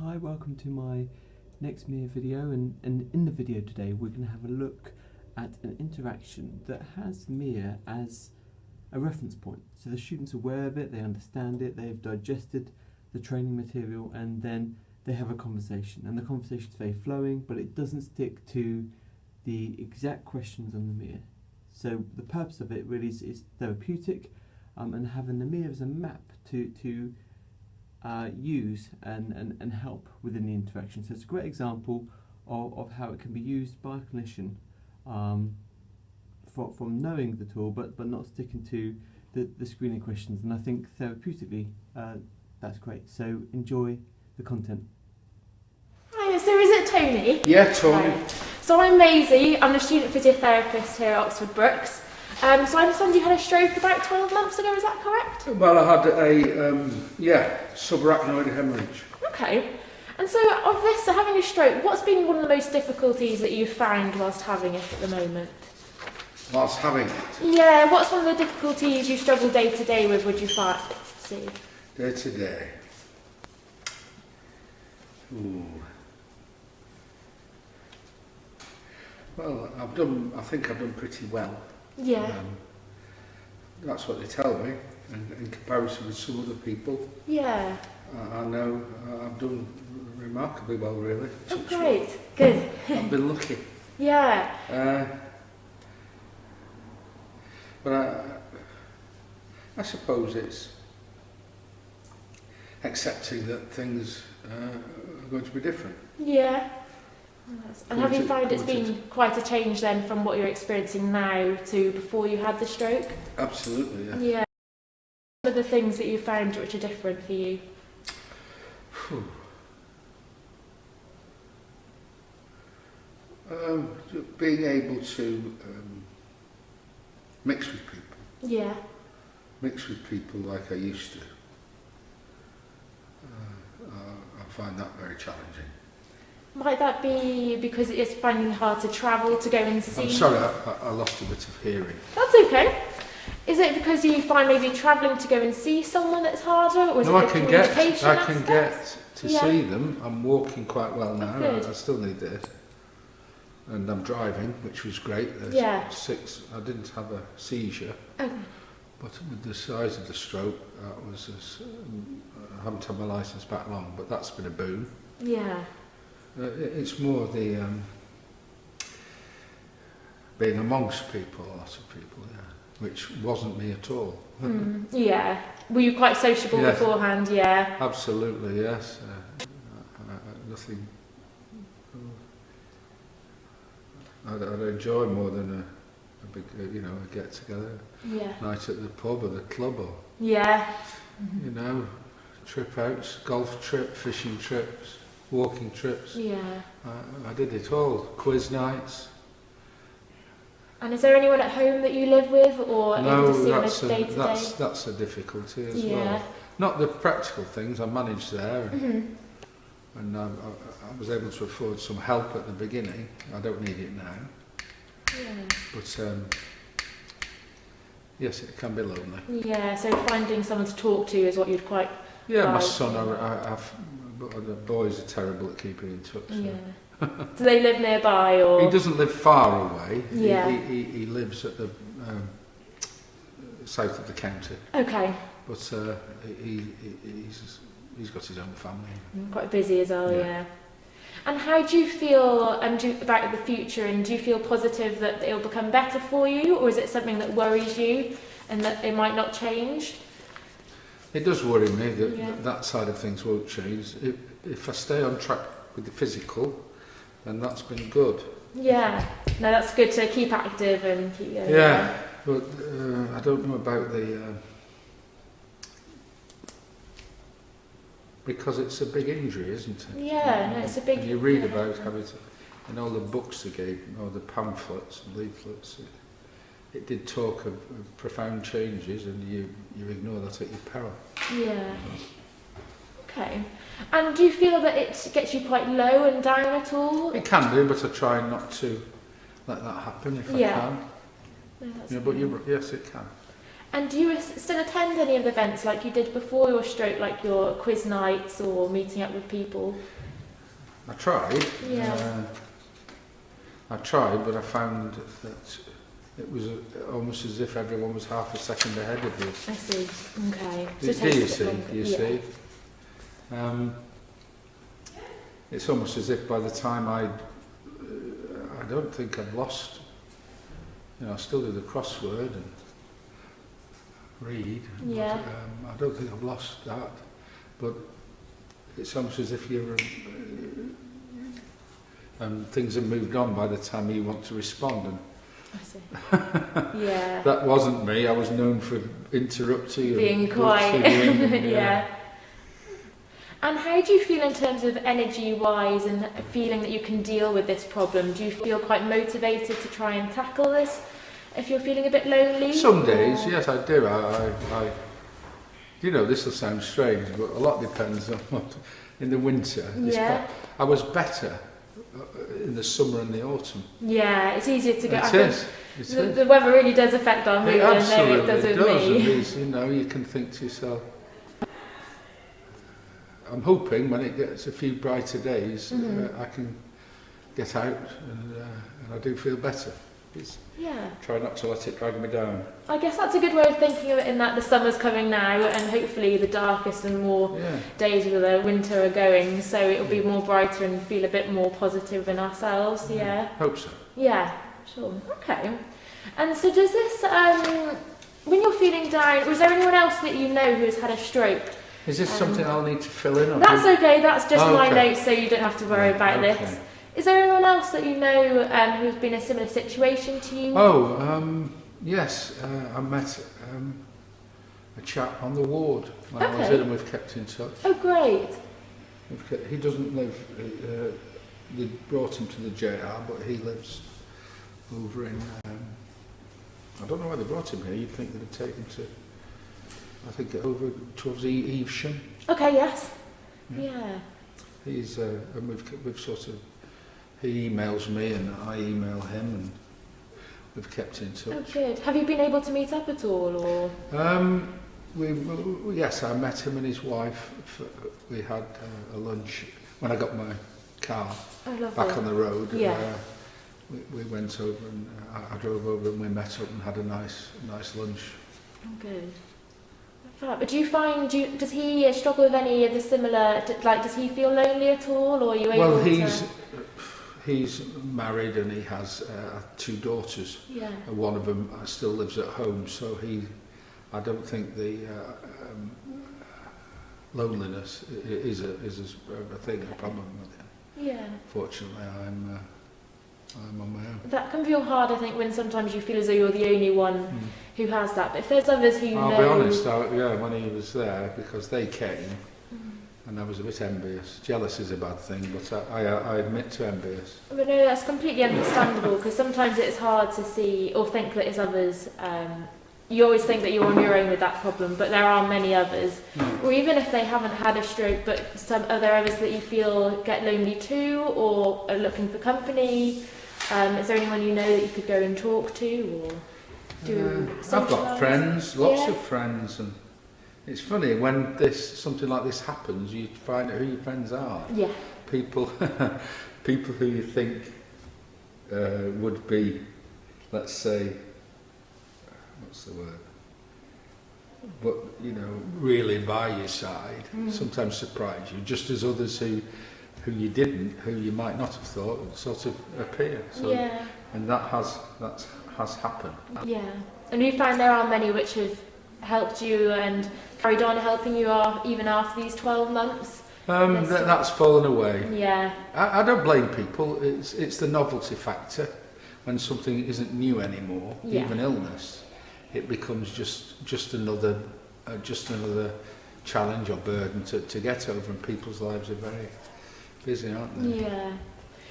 Hi, welcome to my next MEAH video, and in the video today we're going to have a look at an interaction that has MEAH as a reference point. So the students are aware of it, they understand it, they've digested the training material, and then they have a conversation. And the conversation is very flowing, but it doesn't stick to the exact questions on the MEAH. So the purpose of it really is therapeutic, and having the MEAH as a map to use and help within the interaction. So it's a great example of how it can be used by a clinician from knowing the tool but not sticking to the screening questions. And I think therapeutically that's great. So enjoy the content. Hi, so is it Tony? Yeah, Tony. Right. So I'm Maisie, I'm a student physiotherapist here at Oxford Brookes. So I understand you had a stroke about 12 months ago, is that correct? Well, I had a subarachnoid hemorrhage. Okay. And so of this, so having a stroke, what's been one of the most difficulties that you've found whilst having it at the moment? Whilst having it? Yeah, what's one of the difficulties you struggle day to day with, would you see? Day to day. Ooh. Well, I think I've done pretty well. Yeah. That's what they tell me, in comparison with some other people. Yeah. I know I've done remarkably well, really. Oh, great. Good. I've been lucky. Yeah. But I suppose it's accepting that things are going to be different. Yeah. And have you found it's been quite a change then from what you're experiencing now to before you had the stroke? Absolutely, yeah. Yeah. What are the things that you found which are different for you? Being able to mix with people. Yeah. Mix with people like I used to. I find that very challenging. Might that be because it's finding it hard to travel to go and see? I'm sorry, I lost a bit of hearing. That's okay. Is it because you find maybe travelling to go and see someone that's harder, or is No, it I the can communication get to Yeah. see them. I'm walking quite well now. Good. I still need this. And I'm driving, which was great. There's Yeah. 6. I didn't have a seizure, Okay. but with the size of the stroke, that was I haven't had my licence back long, but that's been a boon. Yeah. It's more the being amongst people, a lot of people, yeah, which wasn't me at all. Yeah. Were you quite sociable Yes. beforehand? Yeah. Absolutely, yes. Nothing. I'd enjoy more than a big, a get together, Yeah. night at the pub or the club, or Yeah. trip outs, golf trip, fishing trips, walking trips. Yeah. I did it all. Quiz nights. And is there anyone at home that you live with, or are you just seeing this day to day? That's a difficulty as Yeah. well. Not the practical things. I managed there, and I was able to afford some help at the beginning. I don't need it now. Yeah. But yes, it can be lonely. Yeah, so finding someone to talk to is what you'd quite Yeah, my like. son, the boys are terrible at keeping in touch. So. Yeah. Do they live nearby, or? He doesn't live far away. Yeah. He lives at the south of the county. Okay. But he's got his own family. Quite busy as well, Yeah. yeah. And how do you feel about the future, and do you feel positive that it'll become better for you, or is it something that worries you and that it might not change? It does worry me that Yeah. that side of things won't change. If I stay on track with the physical, then that's been good. Yeah. No, that's good to keep active and keep going. Yeah, but I don't know about the... because it's a big injury, isn't it? Yeah, no, it's a big... And you read about how it... In all the books they gave, or the pamphlets and leaflets, it did talk of profound changes, and you ignore that at your peril. Yeah. Okay. And do you feel that it gets you quite low and down at all? It can do, but I try not to let that happen if I can. No, that's But yes, it can. And do you still attend any of the events like you did before your stroke, like your quiz nights or meeting up with people? I tried. Yeah. I tried, but I found that it was almost as if everyone was half a second ahead of you. I see. Okay. Do you see? You see? It's almost as if by the time I don't think I'd lost. I still do the crossword and read. Yeah. But, I don't think I've lost that. But it's almost as if you're. And things have moved on by the time you want to respond. And I see. Yeah. That wasn't me. I was known for interrupting. Being quiet. Yeah. And how do you feel in terms of energy-wise and feeling that you can deal with this problem? Do you feel quite motivated to try and tackle this if you're feeling a bit lonely? Some days, yes, I do. This will sound strange, but a lot depends on what. In the winter, I was better in the summer and the autumn. Yeah, it's easier to go. The weather really does affect our mood. Absolutely, it does with me. And you can think to yourself, I'm hoping when it gets a few brighter days, I can get out and I do feel better. Try not to let it drag me down. I guess that's a good way of thinking of it, in that the summer's coming now and hopefully the darkest and more days of the winter are going, so it'll be more brighter and feel a bit more positive in ourselves. Hope so. Yeah, sure. Okay. And so does this, when you're feeling down, was there anyone else that you know who has had a stroke? Is this something I'll need to fill in? That's okay, that's just my notes, so you don't have to worry about this. Is there anyone else that you know who's been in a similar situation to you? Yes, I met a chap on the ward when I was in, and we've kept in touch. Oh, great. He doesn't live, they brought him to the JR, but he lives over in, I don't know why they brought him here. You'd think they'd take him to, I think, over towards Evesham. Okay, yes. Yeah. He's, and we've sort of, he emails me and I email him, and we've kept in touch. Oh, good. Have you been able to meet up at all, or? Yes, I met him and his wife. We had a lunch when I got my car back on the road. Yeah. We went over and I drove over and we met up and had a nice lunch. Oh, good. But do you find, does he struggle with any of the similar, does he feel lonely at all, or are you able to? He's married and he has 2 daughters. Yeah. And one of them still lives at home, so I don't think the loneliness is a thing, a problem with him. Yeah. Fortunately, I'm on my own. That can feel hard, I think, when sometimes you feel as though you're the only one who has that. But if there's others who I'll be honest, when he was there, because they came, and I was a bit envious. Jealous is a bad thing, but I admit to envious. But no, that's completely understandable, because sometimes it's hard to see or think that it's others. You always think that you're on your own with that problem, but there are many others. Or even if they haven't had a stroke, but are there others that you feel get lonely too, or are looking for company? Is there anyone you know that you could go and talk to, or do socialise? I've got friends, lots of friends, and it's funny when something like this happens, you find out who your friends are. Yeah. People who you think would be, let's say, what's the word? But really by your side, sometimes surprise you, just as others who you didn't, who you might not have thought, sort of appear. So, and that has happened. Yeah. And you find there are many which have helped you and carried on helping you even after these 12 months? That's fallen away. Yeah. I don't blame people. It's the novelty factor. When something isn't new anymore, even illness, it becomes just another challenge or burden to get over, and people's lives are very busy, aren't they? Yeah.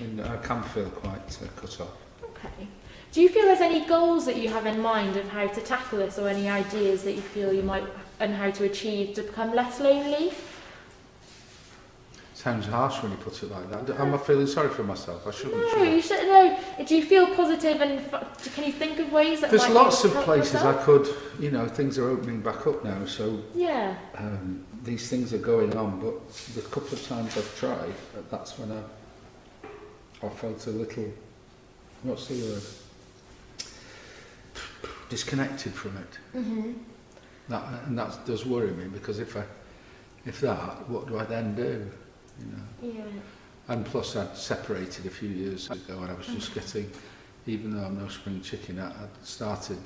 And I can feel quite cut off. Okay. Do you feel there's any goals that you have in mind of how to tackle this, or any ideas that you feel you might, and how to achieve to become less lonely? Sounds harsh when you put it like that. Am I feeling sorry for myself? I shouldn't. No, you shouldn't. No. Do you feel positive and can you think of ways that There's might lots of help places yourself? I could, things are opening back up now, so Yeah. these things are going on, but the couple of times I've tried, that's when I felt a little, what's the word? Disconnected from it. Mhm. That does worry me, because if that, what do I then do? Yeah. And plus I'd separated a few years ago, and I was just getting, even though I'm no spring chicken, I'd started,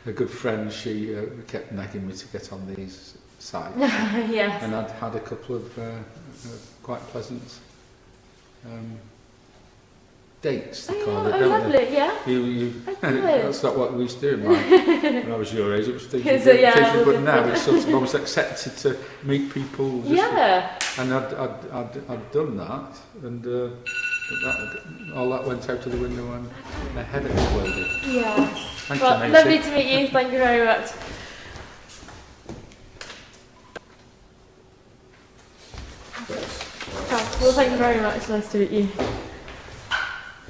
a good friend, she kept nagging me to get on these sites. Yes. And I'd had a couple of quite pleasant dates, they call it, don't lovely, they? yeah. That's not what we used to do when I was your age. It was things, but now it's sort of almost accepted to meet people. And I'd done that, and all that went out of the window when my head exploded. Yeah. Thank Well, you, Macy. lovely to meet you. Thank you very much. Well, thank you very much. Nice to meet you.